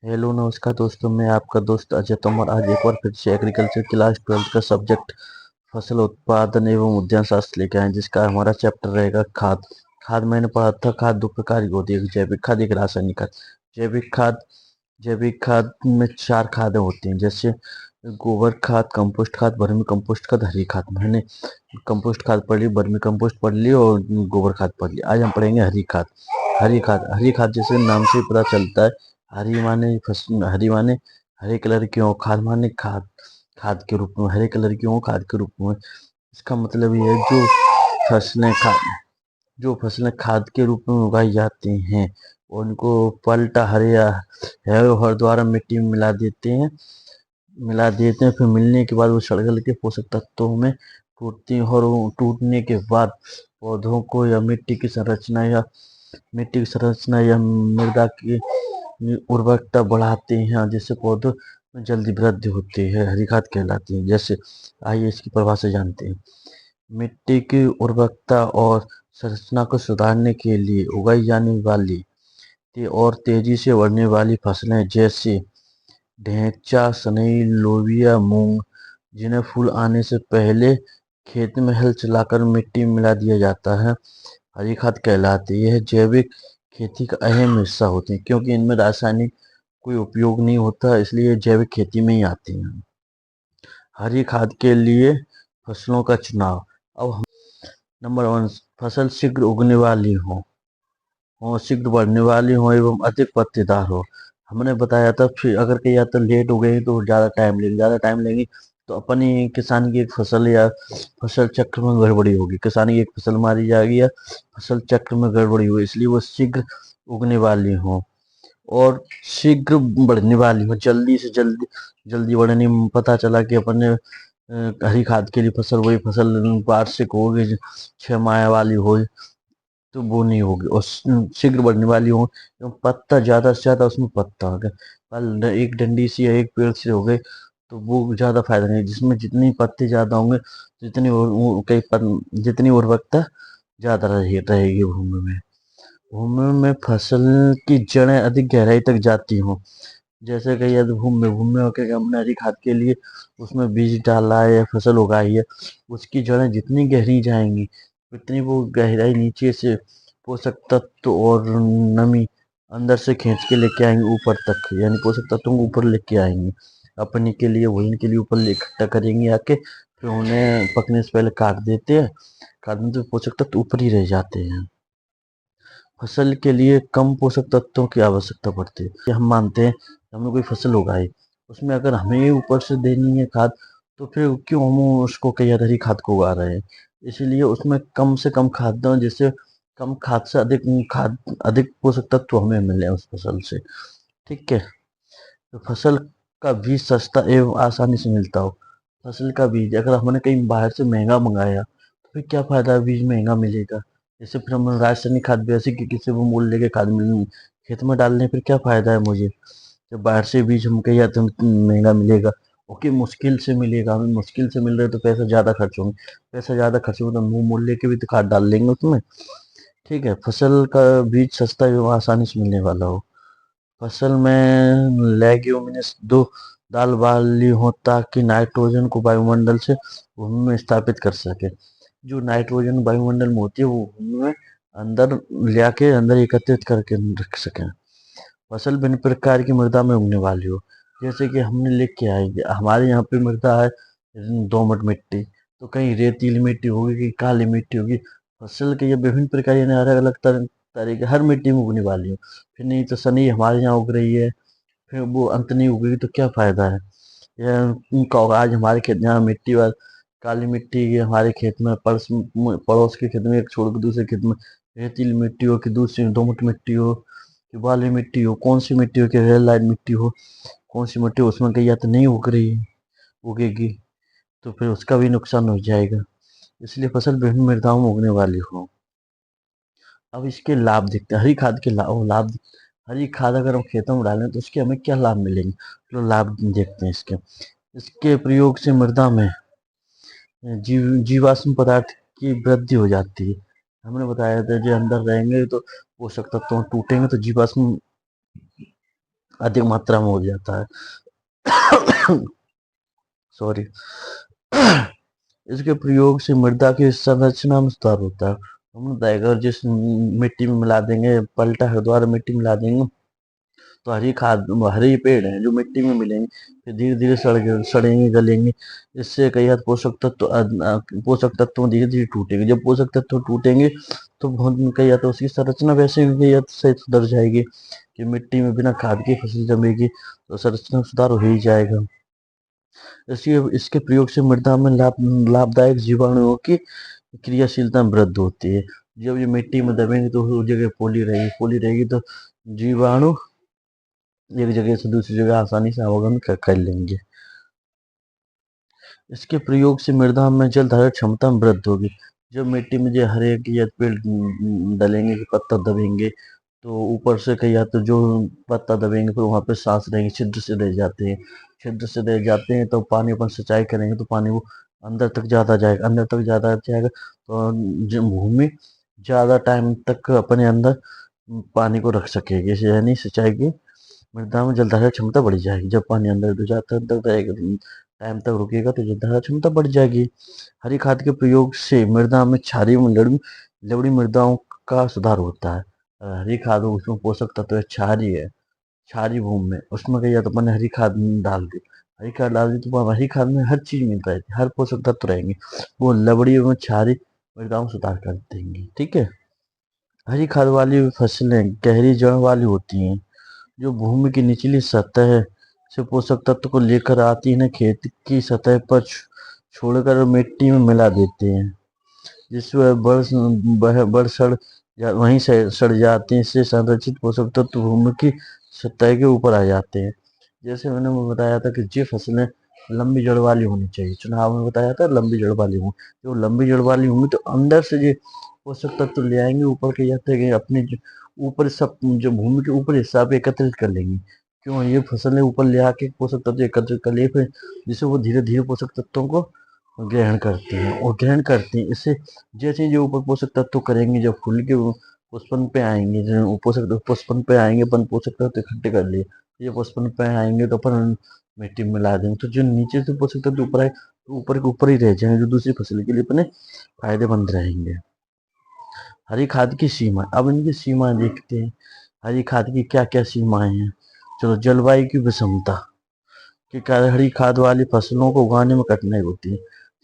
Hello नमस्कार दोस्तों, मैं आपका दोस्त अजय तोमर आज एक बार फिर से एग्रीकल्चर क्लास 12th का सब्जेक्ट फसल उत्पादन एवं उद्यान शास्त्र लेके आए, जिसका हमारा चैप्टर रहेगा खाद। खाद मैंने पढ़ा था, खाद दो प्रकार की होती है, एक जैविक खाद एक रासायनिक खाद। जैविक खाद जैविक खाद में चार खादें होती हैं, जैसे गोबर खाद, कंपोस्ट खाद, वर्मी कंपोस्ट खाद, हरी खाद। मैंने कंपोस्ट खाद पढ़ ली, वर्मी कंपोस्ट पढ़ ली और गोबर खाद पढ़ ली। आज हम पढ़ेंगे हरी खाद। हरी खाद जैसे नाम से ही पता चलता है, हरी माने हरे कलर की हो, खाद माने खाद खाद के रूप में, हरे कलर की हो खाद के रूप में। इसका मतलब ये है, जो फसलें खाद के रूप में उगाई जाती हैं, उनको पलटा हरिया है हर द्वारा मिट्टी में मिला देते हैं। फिर मिलने के बाद वो सड़गल के पोषक तत्वों में टूटती हैं, और वो टूटने के बाद पौधों को या मिट्टी की संरचना या मृदा की उर्वरकता बढ़ाते हैं, जिससे पौधों में जल्दी वृद्धि होती है, हरी खाद कहलाती है। जैसे आइए इसकी परिभाषा जानते हैं। मिट्टी की उर्वरकता और संरचना को सुधारने के लिए उगाई जाने वाली और तेजी से बढ़ने वाली फसलें, जैसे ढैंचा, सनई, लोबिया, मूंग, जिन्हें फूल आने से पहले खेत में हल चलाकर मिट्टी में मिला दिया जाता है, हरी खाद कहलाती है। यह जैविक खेती का अहम हिस्सा होती है, क्योंकि इनमें रासायनिक कोई उपयोग नहीं होता, इसलिए ये जैविक खेती में ही आती हैं। हरी खाद के लिए फसलों का चुनाव। अब नंबर वन, फसल शीघ्र उगने वाली हो, शीघ्र बढ़ने वाली हो एवं अधिक पत्तेदार हो। हमने बताया था, फिर अगर कहीं या तो लेट हो गई तो ज़्यादा टाइम लेगी तो अपनी किसान की एक फसल या फसल चक्र में गड़बड़ी होगी, किसान की एक फसल मारी जाएगी या फसल चक्र में गड़बड़ी होगी, इसलिए वो शीघ्र उगने वाली हो और शीघ्र बढ़ने वाली हो, जल्दी से जल्दी जल्दी बढ़ने में। पता चला कि अपने हरी खाद के लिए फसल, वही फसल वार्षिक होगी, 6 माह वाली हो, तो वो नहीं होगी। और शीघ्र बढ़ने वाली हो एवं पत्ता ज्यादा से ज्यादा उसमें पत्ता हो गया, पल एक डंडी से या एक पेड़ से हो गए, तो वो ज्यादा फायदा नहीं। जिसमें जितनी पत्ते ज्यादा होंगे, जितनी उर्वरकता ज्यादा रहेगी भूमि में फसल की जड़ें अधिक गहराई तक जाती हों। जैसे कि यदि भूमि में होकर हमने हरी खाद के लिए उसमें बीज डाला है या फसल उगाई है, उसकी जड़ें जितनी गहरी जाएंगी, उतनी वो गहराई नीचे से पोषक तत्व और नमी अंदर से खींच के लेके आएंगे ऊपर तक, यानी पोषक तत्वों को ऊपर लेके आएंगे अपने के लिए, वही इनके लिए ऊपर इकट्ठा करेंगे आके। फिर उन्हें पकने से पहले काट देते तो पोषक तत्व ऊपर ही रह जाते हैं। फसल के लिए कम पोषक तत्वों की आवश्यकता पड़ती है। कि हम मानते हैं कि हमने कोई फसल उगाई, उसमें अगर हमें ही ऊपर से देनी है खाद, तो फिर क्यों हम उसको कई हरी खाद को उगा रहे हैं। इसीलिए उसमें कम से कम खाद दें, जिससे कम अधिक पोषक तत्व हमें मिले उस फसल से। ठीक है। तो फसल का बीज सस्ता एवं आसानी से मिलता हो। फसल का बीज अगर हमने कहीं बाहर से महंगा मंगाया, तो फिर क्या फायदा, बीज महंगा मिलेगा। जैसे फिर हम रासायनिक खाद भी ऐसे कि किसी को मूल्य के खाद मिल खेत में डालने, फिर क्या फायदा है मुझे। जब बाहर से बीज हम कहीं आते हैं महंगा मिलेगा, ओके मुश्किल से मिलेगा, हमें मुश्किल से मिल रहा है तो पैसा ज्यादा खर्च होंगे तो मुंह मूल्य के भी तो खाद डाल लेंगे उसमें। ठीक है। फसल का बीज सस्ता एवं आसानी से मिलने वाला हो। फसल में लेग्यूमिनस दो दाल वाली हो, ताकि नाइट्रोजन को वायुमंडल से भूमि में स्थापित कर सके। जो नाइट्रोजन वायुमंडल में होती है, वो भूमि में अंदर ले आके अंदर एकत्रित करके रख सके। फसल भिन्न प्रकार की मृदा में उगने वाली हो। जैसे कि हमने लिख के आएंगे, हमारे यहाँ पे मृदा है दोमट मिट्टी, तो कहीं रेतीली मिट्टी होगी, कहीं काली मिट्टी होगी। फसल के ये विभिन्न प्रकार, यानी अलग अलग तरीके हर मिट्टी में उगने वाली हो। फिर नहीं तो सनी हमारे यहाँ उग रही है, फिर वो अंत नहीं उगेगी तो क्या फायदा है। यह आज हमारे खेत यहाँ काली मिट्टी है, हमारे खेत में पड़ोस के खेत में एक छोड़ के दूसरे खेत में रेतीली मिट्टी हो, कि दूसरी दोमट मिट्टी हो, कि बाली मिट्टी हो, कौन सी मिट्टी हो, कि रेल लाइन मिट्टी हो, कौन सी मिट्टी हो, उसमें कहीं या तो नहीं उगेगी, तो फिर उसका भी नुकसान हो जाएगा। इसलिए फसल विभिन्न मृदाओं में उगने वाली हो। अब इसके लाभ देखते हैं, हरी खाद। हरी खाद अगर हम खेतों में डालें तो उसके हमें क्या लाभ मिलेंगे, तो लाभ देखते हैं इसके। इसके प्रयोग से मृदा में जीवाश्म पदार्थ की वृद्धि हो जाती है। हमने बताया था, जो अंदर रहेंगे तो पोषक तत्व टूटेंगे तो जीवाश्म अधिक मात्रा में हो जाता है। सॉरी। इसके प्रयोग से मृदा की संरचना में सुधार होता है। हमने बताया अगर जिस मिट्टी में मिला देंगे, पलटा है द्वारा मिट्टी मिला देंगे, तो हरी खाद, हरे पेड़ हैं जो मिट्टी में मिलेंगे, फिर धीरे धीरे सड़ेंगे, गलेंगे। इससे कई हद पोषक तत्व धीरे धीरे टूटेंगे। जब पोषक तत्व टूटेंगे तो बहुत कई हद उसकी संरचना वैसे भी कई हद से सुधर जाएगी कि मिट्टी में बिना खाद की फसल जमेगी, तो संरचना में सुधार हो ही जाएगा। इसके प्रयोग से मृदा में लाभदायक जीवाणुओं की क्रियाशीलता में वृद्धि होती है। जब ये मिट्टी में दबेंगे तो उस जगह पोली रहेगी तो जीवाणु एक जगह से दूसरी जगह आसानी से आवागमन कर लेंगे। इसके प्रयोग से मृदा में जल धारण क्षमता में वृद्धि होगी। जब मिट्टी में जो हरे या पेड़ डलेंगे, पत्ता दबेंगे, तो ऊपर से कई या तो जो पत्ता दबेंगे फिर वहां पे सांस रहेंगे, छिद्र से रह जाते हैं। छिद्र से रह जाते हैं तो पानी अपन सिंचाई करेंगे तो पानी वो अंदर तक ज्यादा जाएगा, अंदर तक ज्यादा जाएगा तो भूमि ज्यादा टाइम तक अपने अंदर पानी को रख सकेगी, यानी सिंचाई की मृदा में जल धारण क्षमता बढ़ जाएगी। जब पानी अंदर जाता तक रहेगा, टाइम तक रुकेगा तो जल धारण क्षमता बढ़ जाएगी। हरी खाद के प्रयोग से मृदा में क्षारीय लवणीय मृदाओं का सुधार होता है। हरी खाद उसमें पोषक तत्व है, क्षारीय है, क्षारीय भूमि में उसमें कही तो अपन हरी खाद डाल दी, हरी खाद डाल दी तो हरी खाद में हर चीज मिल जाएगी, हर पोषक तत्व रहेंगे, वो लवणीय में क्षारीय मृदाओं में सुधार कर देंगे। ठीक है। हरी खाद वाली फसलें गहरी जड़ वाली होती हैं, जो भूमि की निचली सतह से पोषक तत्व को लेकर आती है, खेत की सतह पर छोड़कर मिट्टी में मिला देते हैं, जिससे बढ़ सड़ वहीं से सड़ जाते हैं। इससे संरक्षित पोषक तत्व भूमि की सतह के ऊपर आ जाते हैं। जैसे मैंने बताया था कि ये फसलें लंबी जड़ वाली होनी चाहिए, चुनाव में बताया था लंबी जड़ वाली हों, जो लंबी जड़ वाली होंगी तो अंदर से ये पोषक तत्व ले आएंगे, ऊपर के जाते हैं अपने ऊपर सब जो भूमि के ऊपर हिस्सा पे एकत्रित कर लेंगे। क्यों ये फसलें ऊपर ले आके पोषक तत्व एकत्रित कर लिए, फिर जिससे वो धीरे धीरे पोषक तत्वों को ग्रहण करते हैं और ग्रहण करते हैं। इससे जैसे जो ऊपर पोषक तत्व करेंगे, जब फूल के पुष्पन पे आएंगे, जो पोषक पुष्पन पे आएंगे, अपन पोषक तत्व इकट्ठे कर लिए, ये पुष्पन पे आएंगे तो अपन मिट्टी में मिला देंगे, तो जो नीचे से पोषक तत्व ऊपर आए तो ऊपर के ऊपर ही रह जाएंगे, जो दूसरी फसल के लिए अपने फायदेमंद रहेंगे। हरी खाद की सीमा, अब इनकी सीमा देखते हैं। हरी खाद की क्या क्या सीमाएं हैं। चलो, जलवायु की विषमता के कारण हरी खाद वाली फसलों को उगाने में कठिनाई होती है।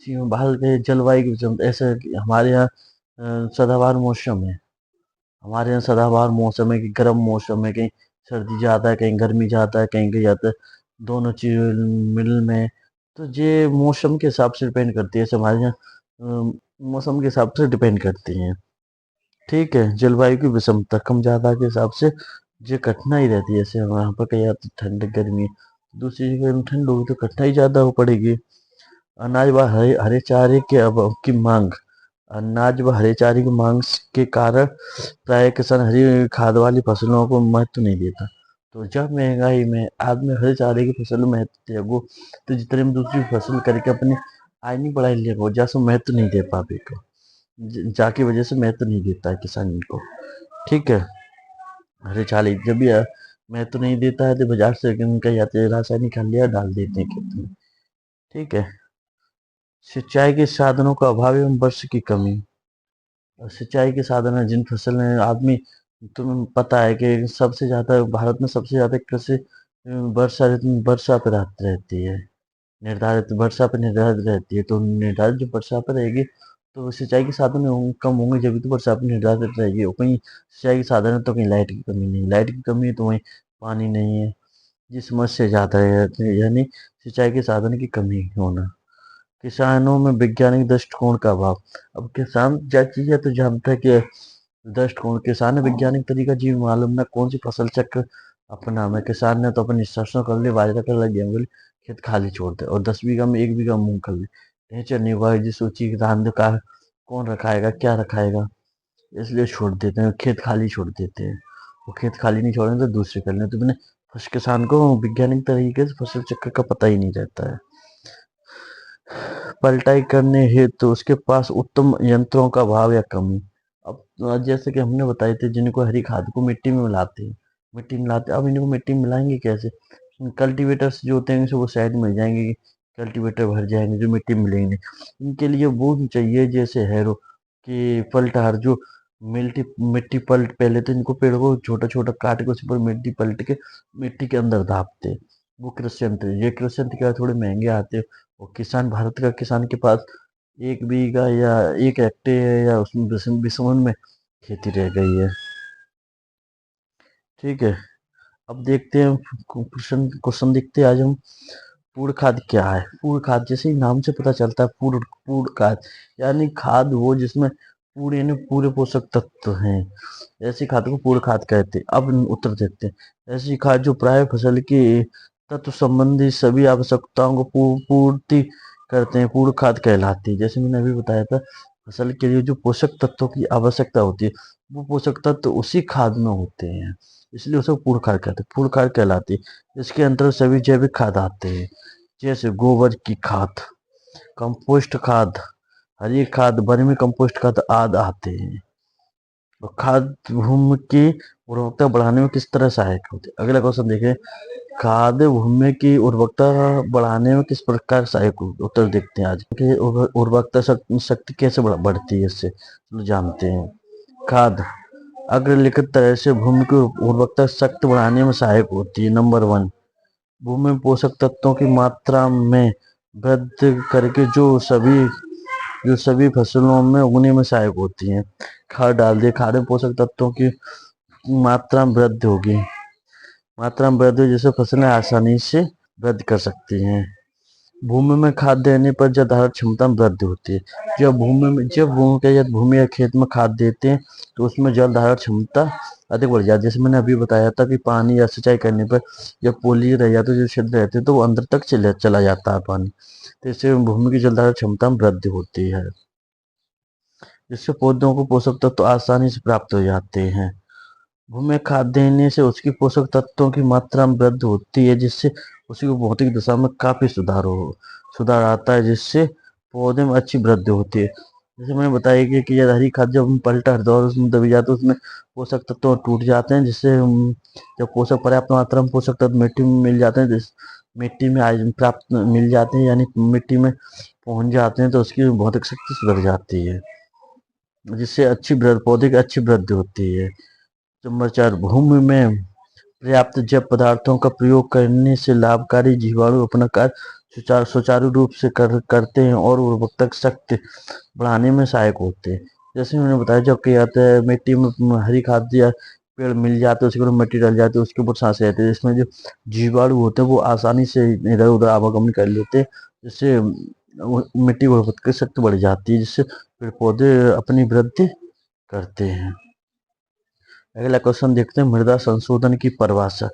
सीमा भारत के जलवायु की विषमता ऐसा है कि हमारे यहाँ सदाबहार मौसम है, हमारे यहाँ सदाबहार मौसम है कि गर्म मौसम है, कहीं सर्दी ज़्यादा है, कहीं गर्मी ज़्यादा है, कहीं कहीं ज़्यादा, दोनों चीज मिल में। तो ये मौसम के हिसाब से डिपेंड करती है, जैसे हमारे यहाँ मौसम के हिसाब से डिपेंड करती हैं। ठीक है। जलवायु की विषमता कम ज्यादा के हिसाब से ये कठिनाई रहती है, जैसे हमारे यहाँ पर कहीं आती ठंड गर्मी, दूसरी जगह में ठंड होगी तो कठिनाई ज्यादा हो पड़ेगी। अनाज व हरे हरे चारे के अभाव की मांग, अनाज व हरे चारे की मांग के कारण प्राय किसान हरी खाद वाली फसलों को महत्व नहीं देता। तो जब महंगाई में आदमी हरे चारे की फसल में महत्व देगा, तो जितने में दूसरी फसल करके अपनी आय नहीं बढ़ाई लेगा, जैसे महत्व नहीं दे पाएगा, जाकी वजह से महत्व नहीं देता है किसान को। ठीक है। हरे चारे जब भी महत्व नहीं देता है तो बाजार से उनका जाते रासायनिक खाद लिया डाल देते हैं खेत में। ठीक है। सिंचाई के साधनों का अभाव एवं वर्षा की कमी। और सिंचाई के साधन है जिन फसल में आदमी, तुम्हें पता है कि सबसे ज्यादा भारत में सबसे ज्यादा कृषि वर्षा वर्षा पे रहती है, निर्धारित वर्षा पे निर्धारित रहती है। तो निर्धारित जो वर्षा पे रहेगी तो सिंचाई के साधन कम होंगे, जब तो वर्षा पे निर्धारित रहेगी। और कहीं सिंचाई के साधन है तो कहीं लाइट की कमी नहीं, लाइट की कमी है तो वहीं पानी नहीं है, ये समस्या ज्यादा है, यानी सिंचाई के साधन की कमी होना। किसानों में वैज्ञानिक दृष्टिकोण का अभाव। अब किसान क्या चीज है तो जानता है कि दृष्टिकोण, किसान ने वैज्ञानिक तरीका जी मालूम ना कौन सी फसल चक्र अपना में। किसान ने तो अपनी सरसों कर ली, बाजरा कर लिया, गेहूं कर ली, खेत खाली छोड़ दे और 10 बीघा में 1 बीघा मूंग कर ली। टेंशन नहीं हुआ जी सोची कि धान का कौन रखाएगा क्या रखाएगा, इसलिए छोड़ देते हैं, खेत खाली छोड़ देते हैं। वो खेत खाली नहीं छोड़ेंगे तो दूसरे कर लें, तो मैंने किसान को वैज्ञानिक तरीके से फसल चक्र का पता ही नहीं रहता है। पलटाई करने हेतु तो उसके पास उत्तम यंत्रों का अभाव या कमी। अब जैसे कि हमने बताए थे, जिनको हरी खाद को मिट्टी में मिलाते हैं, मिट्टी मिलाते, अब इनको मिट्टी मिलाएंगे कैसे? कल्टीवेटर्स जो होते हैं वो शायद मिल जाएंगे, कल्टीवेटर भर जाएंगे जो मिट्टी मिलेंगे। इनके लिए वो चाहिए जैसे हैरो कि पलटार जो मिट्टी मिट्टी पलट, पहले तो इनको पेड़ को छोटा छोटा काट के उस पर मिट्टी पलट के मिट्टी के अंदर दाबते, वो कृषि यंत्र। ये कृषि यंत्र क्या थोड़े महंगे आते हैं, और किसान, भारत का किसान के पास 1 बीघा या 1 हेक्टेयर या उसमें बिस्वन में खेती रह गई है। ठीक है, अब देखते हैं क्वेश्चन क्वेश्चन देखते हैं आज हम। पूर्ण खाद क्या है? पूर्ण खाद जैसे ही नाम से पता चलता है, पूर्ण पूर्ण खाद यानी खाद वो जिसमें पूरे यानी पूरे पोषक तत्व हैं, ऐसी खाद को पूर्ण खाद कहते हैं। अब उत्तर देखते हैं। ऐसी खाद जो प्राय फसल की तत्व संबंधी सभी आवश्यकताओं को पूर्ति करते हैं, पूर्ण खाद कहलाती है। जैसे मैंने अभी बताया था, फसल के लिए जो पोषक तत्वों की आवश्यकता होती है, वो पोषक तत्व उसी खाद में होते हैं, इसलिए उसे पूर्ण खाद कहते हैं, पूर्ण खाद कहलाती है। इसके अंतर्गत सभी जैविक खाद आते हैं, जैसे गोबर की खाद, कंपोस्ट खाद, हरी खाद, वर्मी कंपोस्ट खाद आदि आते हैं। तो खाद भूमि की उर्वरकता बढ़ाने में किस तरह सहायक होती है? अगला क्वेश्चन देखें, खाद भूमि की उर्वरकता बढ़ाने में किस प्रकार सहायक होती है? उत्तर देखते हैं आज कि उर्वरकता शक्ति कैसे बढ़ती है, इससे तो जानते हैं। खाद अग्रलिखित तरह से भूमि की उर्वरकता शक्ति बढ़ाने में सहायक होती है। नंबर 1, भूमि में पोषक तत्वों की मात्रा में वृद्धि करके जो सभी फसलों में उगने में सहायक होती हैं। खाद डाल दिए, खाद में पोषक तत्वों की मात्रा में वृद्धि होगी, मात्रा में वृद्धि जिससे फसलें आसानी से वृद्धि कर सकती हैं। भूमि में खाद देने पर जल धारण क्षमता में वृद्धि होती है। जब भूमि या खेत में खाद देते हैं तो उसमें जल धारण क्षमता अधिक बढ़ जाती है। जैसे मैंने अभी बताया था कि पानी या सिंचाई करने पर जब पोली रह जाते जो छिद्र रहते हैं तो वो अंदर तक चला जाता है पानी, तो इससे भूमि की जल धारण क्षमता में वृद्धि होती है, जिससे पौधों को पोषक तत्व आसानी से प्राप्त हो जाते हैं। भूमि में खाद देने से उसकी पोषक तत्वों की मात्रा में वृद्धि होती है, जिससे उसकी भौतिक दशा में काफी सुधार आता है, जिससे पौधे में अच्छी वृद्धि होती है। जैसे मैंने बताया कि यदि हरी खाद जब हम पलटा दो और उसमें दबी जाते हैं, उसमें पोषक तत्व टूट जाते हैं, जिससे जब पोषक पर्याप्त मात्रा में पोषक तत्व मिट्टी में मिल जाते हैं, मिट्टी में प्राप्त मिल जाते हैं, यानी मिट्टी में पहुंच जाते हैं, तो उसकी भौतिक शक्ति सुधर जाती है, जिससे पौधे की अच्छी वृद्धि होती है। नंबर 4, भूमि में पर्याप्त जैव पदार्थों का प्रयोग करने से लाभकारी जीवाणु अपना कार्य सुचारू रूप से करते हैं और उर्वरकता शक्ति बढ़ाने में सहायक होते हैं। जैसे मैंने बताया, जब क्या जाता है मिट्टी में हरी खाद या पेड़ मिल जाते हैं, उसके ऊपर मिट्टी डल जाती है, उसके ऊपर सांसें रहती है, जिसमें जो जीवाणु होते हैं वो आसानी से इधर उधर आवागमन कर लेते हैं, जिससे मिट्टी की उर्वरकता शक्ति बढ़ जाती है, जिससे पेड़ पौधे अपनी वृद्धि करते हैं। अगला क्वेश्चन देखते हैं, मृदा संशोधन की परिभाषा।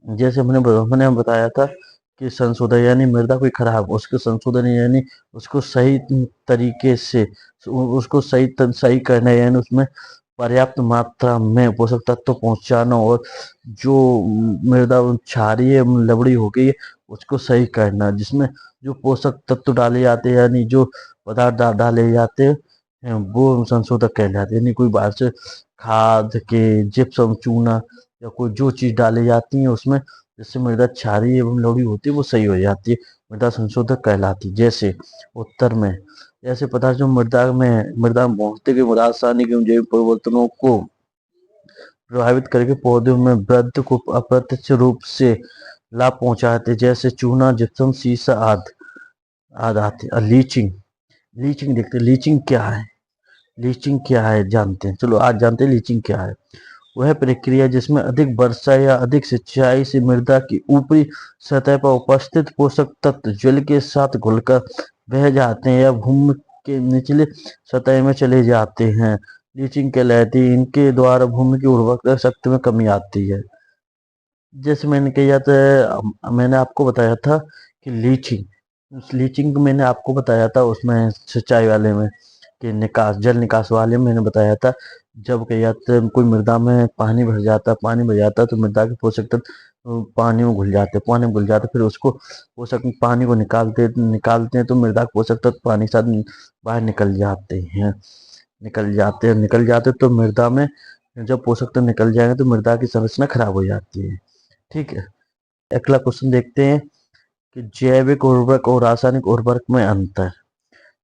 जैसे मैंने बताया था कि संशोधन यानी मृदा कोई खराब, उसको संशोधन यानी उसको सही तरीके से उसको सही करना, यानी उसमें पर्याप्त मात्रा में पोषक तत्व पहुंचाना, और जो मृदा क्षारीय लवड़ी हो गई है उसको सही करना, जिसमें जो पोषक तत्व डाले जाते हैं यानी जो पदार्थ डाले जाते हैं वो संशोधक कहलाते हैं। यानी कोई बाहर से खाद के जिप्सम चूना या कोई जो चीज डाली जाती है उसमें, जिससे मृदा क्षारीय एवं लवड़ी होती है वो सही हो जाती है, मृदा संशोधक कहलाती है। जैसे उत्तर में ऐसे पदार्थ जो मृदा में भौतिक एवं रासायनिक एवं जैविक परिवर्तनों को प्रभावित करके पौधों में वृद्धि को अप्रत्यक्ष रूप से लाभ पहुंचाते हैं, जैसे चूना, जिप्सम, सीसा आदि आते हैं। लीचिंग देखते हैं, लीचिंग क्या है जानते हैं। चलो आज जानते हैं लीचिंग क्या है। वह प्रक्रिया जिसमें अधिक वर्षा या अधिक सिंचाई से मृदा की ऊपरी सतह पर उपस्थित पोषक तत्व जल के साथ घुलकर बह जाते हैं या भूमि के निचले सतह में चले जाते हैं, लीचिंग कहलाती है। इनके द्वारा भूमि की उर्वरकता शक्ति में कमी आती है। जैसे मैंने आपको बताया था कि लीचिंग मैंने आपको बताया था उसमें सिंचाई वाले में कि जल निकास वाले में मैंने बताया था, जब क्या जाता है कोई मृदा में पानी भर जाता है तो मृदा के पोषक तत्व पानी में घुल जाते, फिर उसको पोषक पानी को निकालते हैं तो मृदा के पोषक तत्व पानी के साथ बाहर निकल जाते हैं तो मृदा में जब पोषक तत्व निकल जाएंगे तो मृदा की संरचना खराब हो जाती है। ठीक है, अगला क्वेश्चन देखते हैं कि जैविक उर्वरक और रासायनिक उर्वरक में अंतर।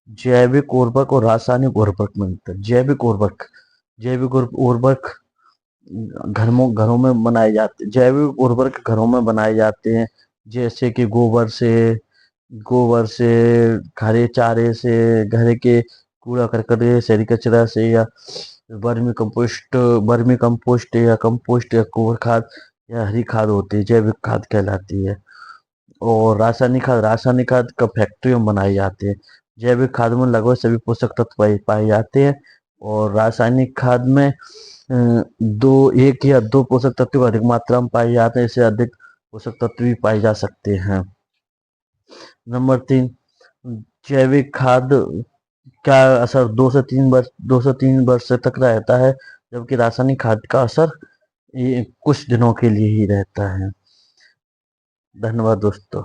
जैविक उर्वरक और रासायनिक उर्वरक में अंतर। जैविक उर्वरक घरों में बनाए जाते हैं। जैविक उर्वरक घरों में बनाए जाते हैं, जैसे कि गोबर से, हरे चारे से, घर के कूड़ा करकट, शहरी कचरा से, या वर्मी कंपोस्ट या कंपोस्ट या गोबर खाद या हरी खाद होती है, जैविक खाद कहलाती है। और रासायनिक खाद का फैक्ट्री में बनाए जाते हैं। जैविक खाद में लगभग सभी पोषक तत्व पाए जाते हैं, और रासायनिक खाद में एक या दो पोषक तत्व अधिक मात्रा में पाए जाते हैं, इससे अधिक पोषक तत्व भी पाए जा सकते हैं। नंबर 3, जैविक खाद का असर 2 से 3 वर्ष तक रहता है, जबकि रासायनिक खाद का असर ये कुछ दिनों के लिए ही रहता है। धन्यवाद दोस्तों।